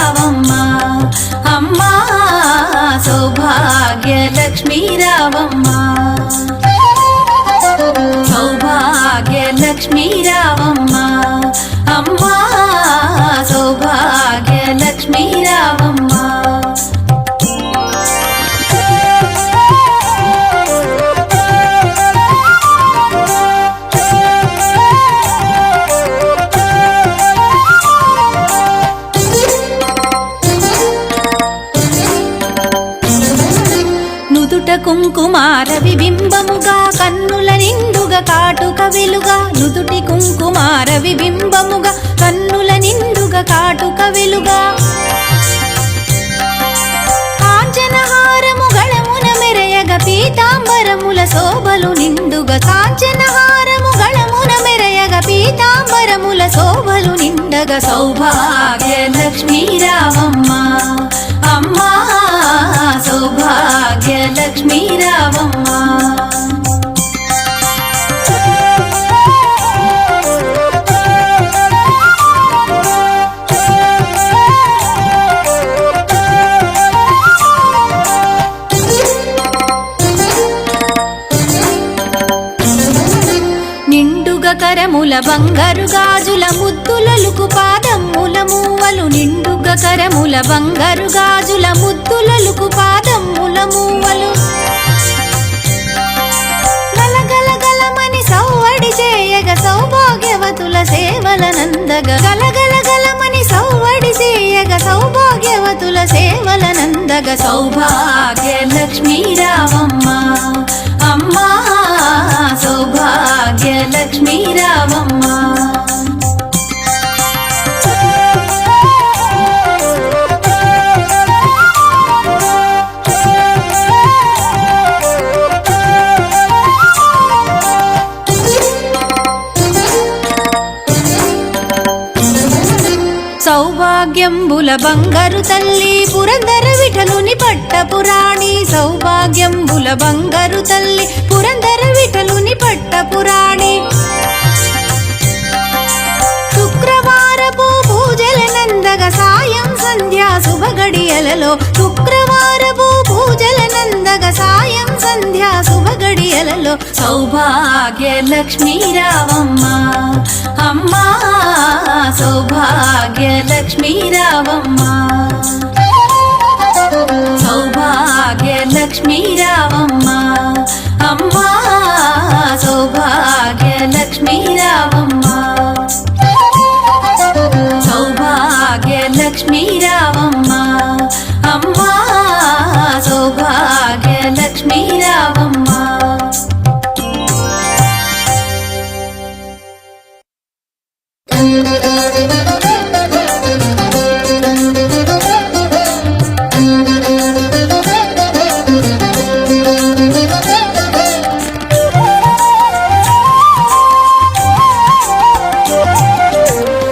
రావమ్మ అమ్మా సౌభాగ్య లక్ష్మీ రావమ్మ సౌభాగ్య లక్ష్మీ రావమ్మ అమ్మా సౌభాగ్య లక్ష్మీ రావమ్మ కుంకుమార విబింబముగా కన్నుల నిండుగా కాటుక వెలుగా నుదుటి కుంకుమార విబింబముగా కన్నుల నిండుగా కాటుక వెలుగా కాంచనహారము గళమున మెరయగ పీతాంబరముల శోభలు నిండుగా కాంచనహారము గళమున మెరయగ పీతాంబరముల శోభలు నిండగా సౌభాగ్య లక్ష్మీ రావమ్మ అమ్మా సౌభాగ్య లక్ష్మీ రావమ్మ నిండుగా కరముల బంగారు గాజుల ముద్దులలుకు పాదమ్ముల మూవలు నిండుగా కరముల బంగారు గాజుల ముద్దులలుకు పాదమ్ముల మూవలు గలగలగలమని సౌవడి చేయగ సౌభాగ్యవతుల సేవల నందగ గలగలగలమని సౌవడి చేయగ సౌభాగ్యవతుల సేవల నందగ సౌభాగ్య లక్ష్మీ రావమ్మ అమ్మా సౌభాగ్య లక్ష్మీ రావమ్మ సౌభాగ్యంబుల బంగారు తల్లి పురందర విఠలుని పట్టపురాణి సౌభాగ్యంబుల బంగారు తల్లి పురందర విఠలుని పట్టపురాణి శుక్రవారపు పూజల నందగ సాయం సంధ్యా శుభగడియలలో శుక్రవారపు పూజల నందగ సాయం సంధ్యా శుభగడియలలో సౌభాగ్య లక్ష్మీ రావమ్మ అమ్మా సౌభాగ్య లక్ష్మీ రావమ్మ సౌభాగ్య లక్ష్మీ రావమ్మ అమ్మా సౌభాగ్య లక్ష్మీ రావమ్మ సౌభాగ్య లక్ష్మీ రావమ్మ అమ్మా సౌభాగ్య లక్ష్మీ రావమ్మ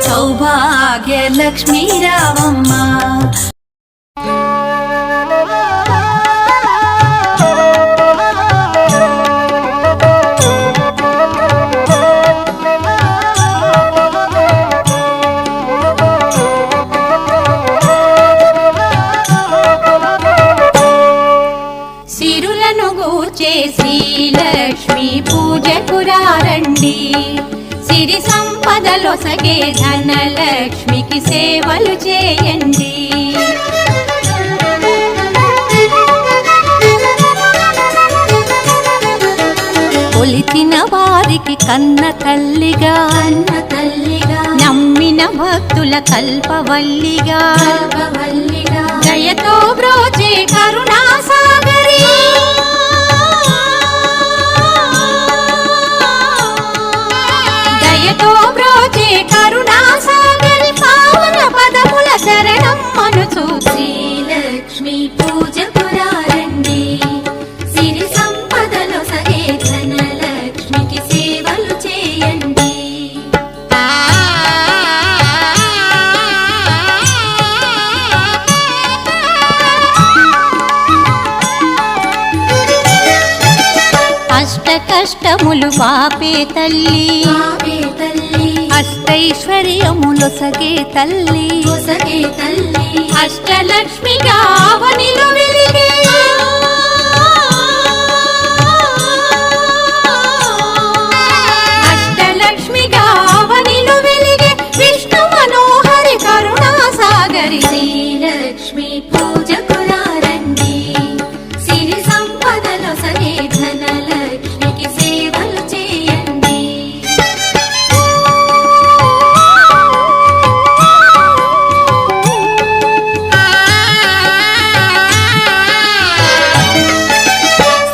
సౌభాగ్య లక్ష్మీ రావమ్మ సిరులను గూర్చే శ్రీలక్ష్మి పూజకురారండి సిరి సంపదలొసగే ధనలక్ష్మికి సేవలు చేయండి కొలిచిన వారికి కన్న తల్లిగా నమ్మిన భక్తుల కల్పవల్లిగా దయతో బ్రోచే కరుణాసాగరి దయతో బ్రోచే కరుణాసాగరి పావన పదముల శరణం మనుచు శ్రీలక్ష్మి పూజకురారండి సిరి సంపదలో సగే ధనలక్ష్మికి సేవలు చేయండి అష్ట కష్టములు పాపే తల్లి అష్టైశ్వర్యములు సగే తల్లి మరి శ్రీలక్ష్మి పూజకురారండి సిరి సంపదలో సగే ధనలక్ష్మికి సేవలు చేయండి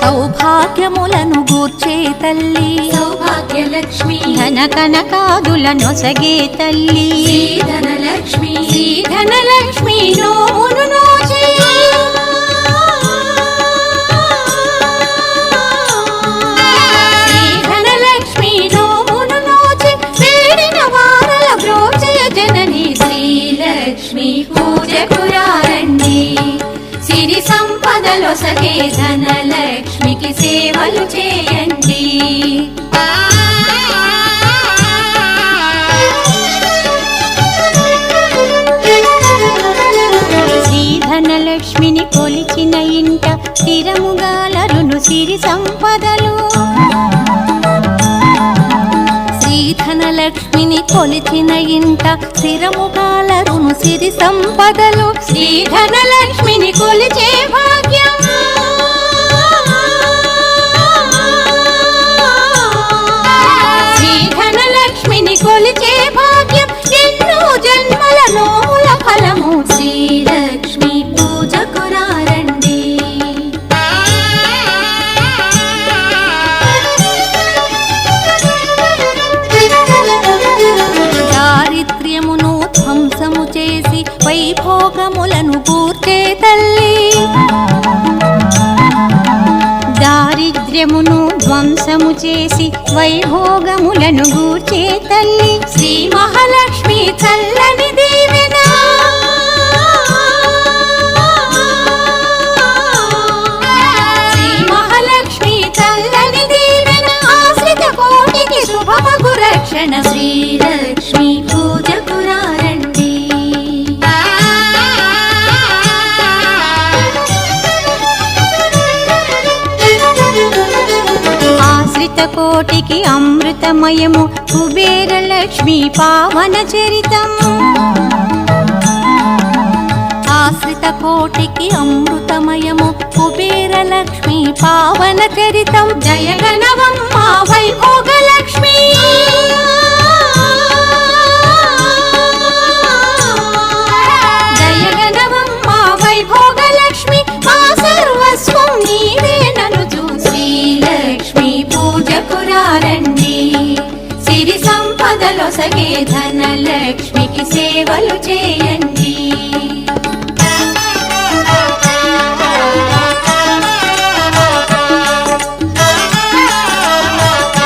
సౌభాగ్యములను గూర్చే తల్లి సౌభాగ్యలక్ష్మి ధన కనకాదుల నొసగే తల్లి ధనలక్ష్మి ధనలక్ష్మి నోమును నోచి ధనలక్ష్మి నోమును నోచి వేడిన వారల బ్రోచే జనని శ్రీలక్ష్మి పూజకురారండి సిరి సంపదలో సగే ధనలక్ష్మికి సేవలు చేయండి శ్రీ ధనలక్ష్మిని కొలిచిన ఇంట స్థిరముగాలరును సిరి సంపదలు శ్రీ ధనలక్ష్మిని కొలిచిన ఇంట స్థిరముగాలరును సిరి సంపదలు శ్రీ ధనలక్ష్మిని కొలిచే భాగ్యం శ్రీ ధనలక్ష్మిని కొలిచే భాగ్యం ఎన్నో జన్మల నోముల ఫలము శ్రీలక్ష్మి పూజకురారండి దారిద్ర్యమును ధ్వంసము చేసి వైభోగములను కూర్చే తల్లి దారిద్ర్యమును ధ్వంసము చేసి వైభోగములను గూర్చే తల్లి శ్రీ మహాలక్ష్మి చల్లని దీవెన శ్రీ మహాలక్ష్మి చల్లని దీవెన ఆశ్రిత కోటికి శుభమగు రక్షణ శ్రీలక్ష్మి పూజకురారండి ఆశ్రిత కోటికి అమృతమయము కుబేర లక్ష్మి పావన చరితం ఆశ్రిత కోటికి అమృతమయము కుబేర లక్ష్మి పావన చరితం జయగణవమ్మ వైభోగ లక్ష్మి జయగణవమ్మ వైభోగ లక్ష్మి మా సర్వస్వం నీవే నను శ్రీలక్ష్మి పూజకురారండి సిరి సంపదలో సగే ధనలక్ష్మికి సేవలు చేయండి